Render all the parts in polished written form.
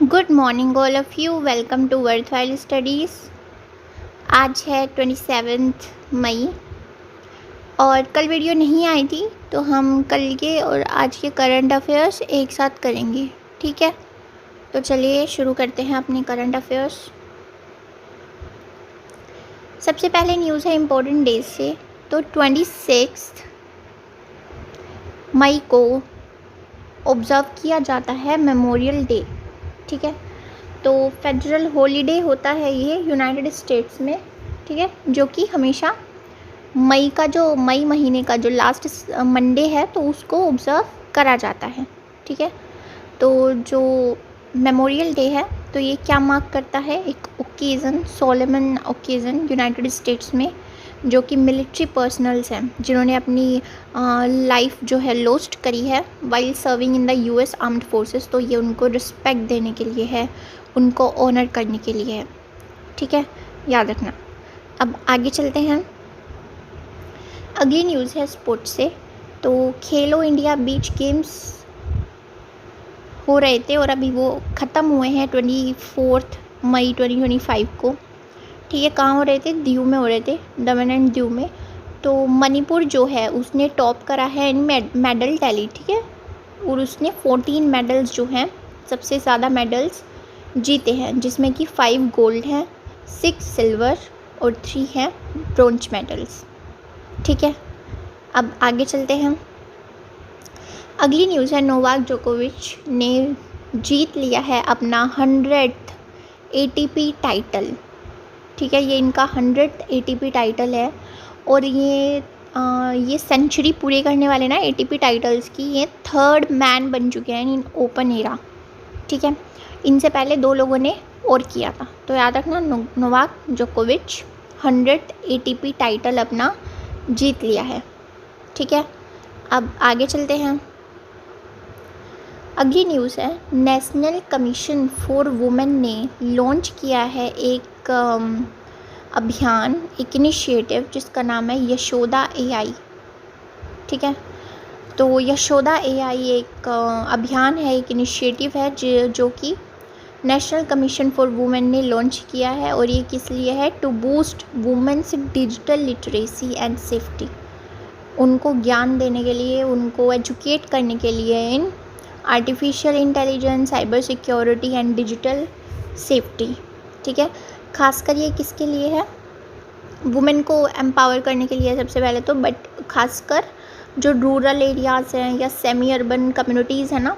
Good morning all of you, welcome to worthwhile studies. आज है 27 मई और कल वीडियो नहीं आई थी तो हम कल के और आज के करंट अफेयर्स एक साथ करेंगे, ठीक है। तो चलिए शुरू करते हैं अपने करंट अफेयर्स। सबसे पहले न्यूज़ है इम्पोर्टेंट डेज से। तो 26 मई को ऑब्ज़र्व किया जाता है मेमोरियल डे, ठीक है। तो फेडरल हॉलीडे होता है ये यूनाइटेड स्टेट्स में, ठीक है, जो कि हमेशा मई महीने का जो लास्ट मंडे है तो उसको ऑब्ज़र्व करा जाता है, ठीक है। तो जो मेमोरियल डे है तो ये क्या मार्क करता है, एक ओकेज़न, सोलेमन ओकेज़न यूनाइटेड स्टेट्स में, जो कि मिलिट्री पर्सनल्स हैं जिन्होंने अपनी लाइफ जो है लॉस्ट करी है while serving in the US armed forces. तो ये उनको रिस्पेक्ट देने के लिए है, उनको ऑनर करने के लिए है, ठीक है, याद रखना। अब आगे चलते हैं। अगली न्यूज़ है स्पोर्ट्स से। तो खेलो इंडिया बीच गेम्स हो रहे थे और अभी वो ख़त्म हुए हैं 24 मई 2025 को, ठीक है। कहाँ हो रहे थे? दीव में हो रहे थे, दमन एंड दीव में। तो मणिपुर जो है उसने टॉप करा है इन मेडल टैली, ठीक है, और उसने 14 मेडल्स जो हैं, सबसे ज़्यादा मेडल्स जीते हैं, जिसमें कि 5 गोल्ड हैं, 6 सिल्वर और 3 हैं ब्रोंज मेडल्स, ठीक है। अब आगे चलते हैं। अगली न्यूज़ है नोवाक जोकोविच ने जीत लिया है अपना 100th ATP टाइटल, ठीक है। ये इनका 100th ATP टाइटल है और ये सेंचुरी पूरे करने वाले ना ATP टाइटल्स की ये 3rd मैन बन चुके हैं इन ओपन एरा, ठीक है। इनसे पहले 2 लोगों ने और किया था, तो याद रखना नोवाक जोकोविच 100th ATP टाइटल अपना जीत लिया है, ठीक है। अब आगे चलते हैं। अगली न्यूज़ है नेशनल कमीशन फॉर वुमेन ने लॉन्च किया है एक अभियान, एक इनिशिएटिव जिसका नाम है यशोदा AI, ठीक है। तो यशोदा AI एक अभियान है, एक इनिशिएटिव है जो कि नेशनल कमीशन फॉर वुमेन ने लॉन्च किया है और ये किस लिए है? To boost women's digital literacy and safety, उनको ज्ञान देने के लिए, उनको एजुकेट करने के लिए in artificial intelligence, cyber security and digital safety, ठीक है। खासकर ये किसके लिए है? वुमेन को एम्पावर करने के लिए सबसे पहले तो, बट खासकर जो रूरल एरियाज़ हैं या सेमी अर्बन कम्युनिटीज़ हैं ना,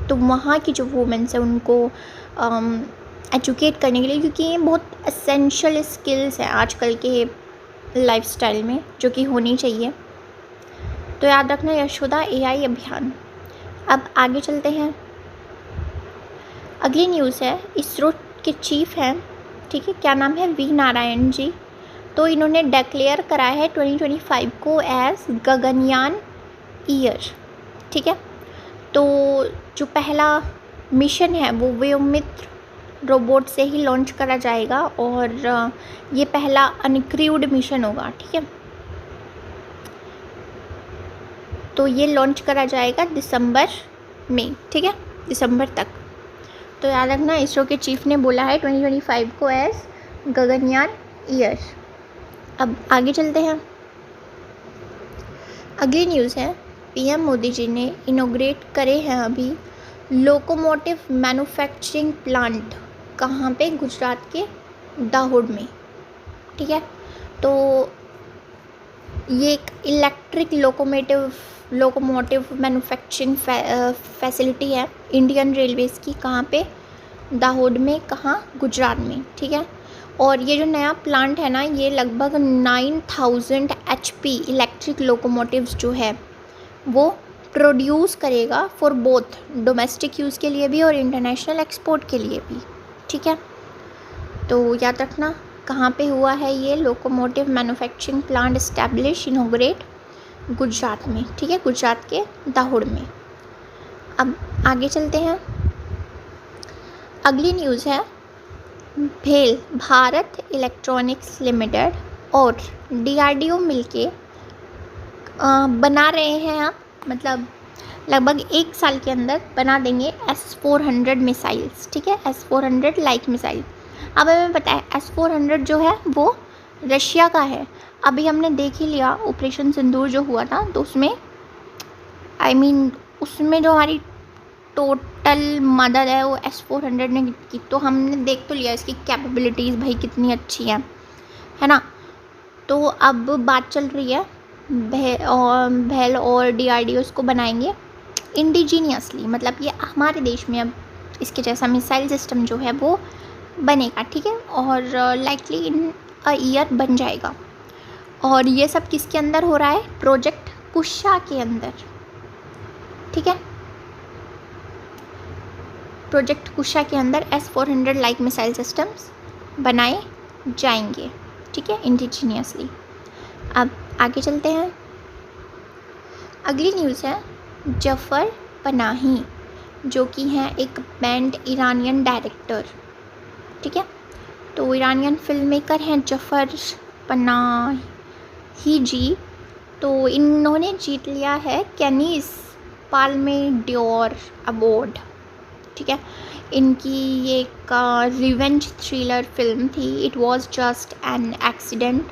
तो वहाँ की जो वुमेन्स हैं उनको एजुकेट करने के लिए, क्योंकि ये बहुत एसेंशियल स्किल्स हैं आजकल के लाइफस्टाइल में जो कि होनी चाहिए। तो याद रखना यशोदा AI अभियान। अब आगे चलते हैं। अगली न्यूज़ है इसरो के चीफ हैं, ठीक है, क्या नाम है? V नारायण जी। तो इन्होंने डिक्लेयर करा है 2025 को एज गगनयान ईयर, ठीक है। तो जो पहला मिशन है वो व्योमित्र रोबोट से ही लॉन्च करा जाएगा और ये पहला अनक्रूड मिशन होगा, ठीक है। तो ये लॉन्च करा जाएगा दिसंबर में, ठीक है, दिसंबर तक। तो याद रखना इसरो के चीफ ने बोला है 2025 को एज गगनयान ईयर। अब आगे चलते हैं। अगली न्यूज़ है PM मोदी जी ने इनोग्रेट करे हैं अभी लोकोमोटिव मैन्युफैक्चरिंग प्लांट, कहाँ पे? गुजरात के दाहोद में, ठीक है। तो ये एक इलेक्ट्रिक लोकोमोटिव मैन्युफैक्चरिंग फैसिलिटी है इंडियन रेलवेज़ की, कहाँ पे? दाहोद में, कहाँ? गुजरात में, ठीक है। और ये जो नया प्लांट है ना, ये लगभग 9000 HP इलेक्ट्रिक लोकोमोटिव्स जो है वो प्रोड्यूस करेगा फॉर बोथ डोमेस्टिक यूज़ के लिए भी और इंटरनेशनल एक्सपोर्ट के लिए भी, ठीक है। तो याद रखना कहाँ पे हुआ है ये locomotive manufacturing plant establish, इनोग्रेट Gujarat में, ठीक है, गुजरात के दाहोद में। अब आगे चलते हैं। अगली न्यूज़ है भेल भारत इलेक्ट्रॉनिक्स लिमिटेड और DRDO मिलके बना रहे हैं, मतलब लगभग 1 साल के अंदर बना देंगे S-400 मिसाइल्स, ठीक है, S-400 लाइक मिसाइल। अब हमें पता है S-400 जो है वो रशिया का है। अभी हमने देख ही लिया ऑपरेशन सिंदूर जो हुआ था, तो उसमें उसमें जो हमारी टोटल मदद है वो S-400 ने की। तो हमने देख तो लिया इसकी कैपेबिलिटीज़ भाई कितनी अच्छी है ना। तो अब बात चल रही है भेल और DRDO इसको बनाएंगे इंडिजीनियसली, मतलब ये हमारे देश में अब इसके जैसा मिसाइल सिस्टम जो है वो बनेगा, ठीक है, और लाइकली इन अ ईयर बन जाएगा। और ये सब किसके अंदर हो रहा है? प्रोजेक्ट कुशा के अंदर, ठीक है। प्रोजेक्ट कुशा के अंदर S-400 लाइक मिसाइल सिस्टम्स बनाए जाएंगे, ठीक है, इंडिजीनियसली। अब आगे चलते हैं। अगली न्यूज़ है जफ़र पनाही, जो कि हैं एक बैंड ईरानियन डायरेक्टर, ठीक है। तो ईरानियन फिल्म मेकर हैं जफ़र पनाही जी। तो इन्होंने जीत लिया है कैनीज पाल्मे डोर अवार्ड, ठीक है। इनकी ये एक रिवेंज थ्रिलर फिल्म थी, it was just an accident.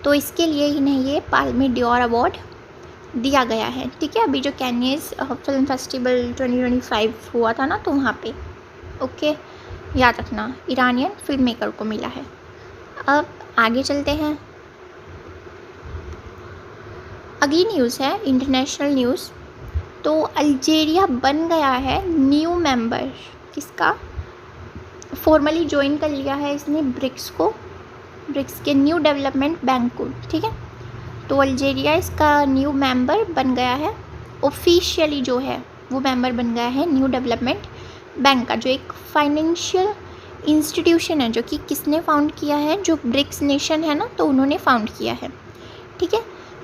तो इसके लिए इन्हें ये पाल्मे डोर अवार्ड दिया गया है, ठीक है। अभी जो कैनीज फिल्म फेस्टिवल 2025 हुआ था ना, तो वहाँ पे, ओके, याद रखना ईरानियन फिल्म मेकर को मिला है। अब आगे चलते हैं। अगली न्यूज़ है इंटरनेशनल न्यूज़। तो अल्जीरिया बन गया है न्यू मेंबर, किसका? फॉर्मली ज्वाइन कर लिया है इसने ब्रिक्स को, ब्रिक्स के न्यू डेवलपमेंट बैंक को, ठीक है। तो अल्जीरिया इसका न्यू मेंबर बन गया है, ऑफिशियली जो है वो मेंबर बन गया है न्यू डेवलपमेंट बैंक का, जो एक फाइनेंशियल इंस्टीट्यूशन है, जो कि किसने फाउंड किया है? जो ब्रिक्स नेशन है ना, तो उन्होंने फाउंड किया है, ठीक है।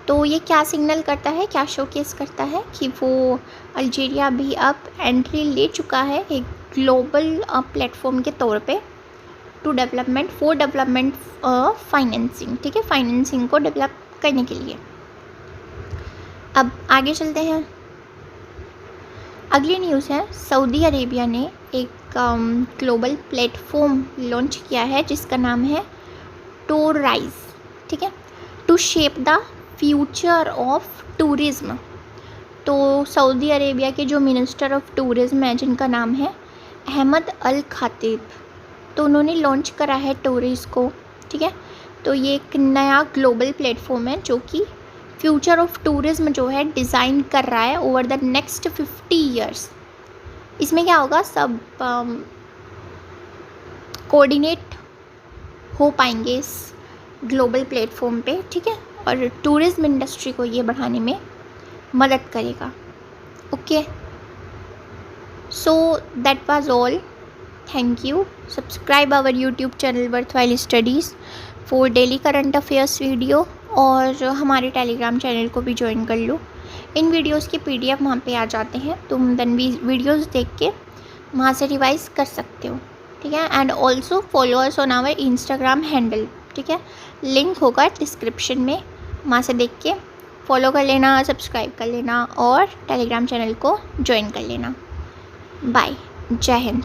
तो ये क्या सिग्नल करता है, क्या शोकेस करता है कि वो अल्जीरिया भी अब एंट्री ले चुका है एक ग्लोबल प्लेटफॉर्म के तौर पे फॉर डेवलपमेंट फाइनेंसिंग, ठीक है, फाइनेंसिंग को डेवलप करने के लिए। अब आगे चलते हैं। अगली न्यूज़ है सऊदी अरेबिया ने एक ग्लोबल प्लेटफॉर्म लॉन्च किया है जिसका नाम है टूराइज, ठीक है, to shape the future of tourism. तो सऊदी अरेबिया के जो मिनिस्टर ऑफ टूरिज़्म है, जिनका नाम है अहमद अल खातिब, तो उन्होंने लॉन्च करा है टूरिज़ को, ठीक है। तो ये एक नया ग्लोबल प्लेटफॉर्म है जो कि फ्यूचर ऑफ टूरिज़्म जो है डिज़ाइन कर रहा है ओवर द नेक्स्ट 50 ईयर्स। इसमें क्या होगा, सब कोऑर्डिनेट हो पाएंगे इस ग्लोबल प्लेटफॉर्म पे, ठीक है, और टूरिज़्म इंडस्ट्री को ये बढ़ाने में मदद करेगा, okay. So that was all, thank you. Subscribe our YouTube channel worthwhile studies for daily current affairs video, और हमारे टेलीग्राम चैनल को भी ज्वाइन कर लो। इन वीडियोस के PDF वहाँ पे आ जाते हैं, तुम देन भी वीडियोस देख के वहाँ से रिवाइज कर सकते हो, ठीक है। And also follow us on our Instagram handle, ठीक है, लिंक होगा डिस्क्रिप्शन में, वहाँ से देख के फॉलो कर लेना, सब्सक्राइब कर लेना और टेलीग्राम चैनल को ज्वाइन कर लेना। बाय, जय हिंद।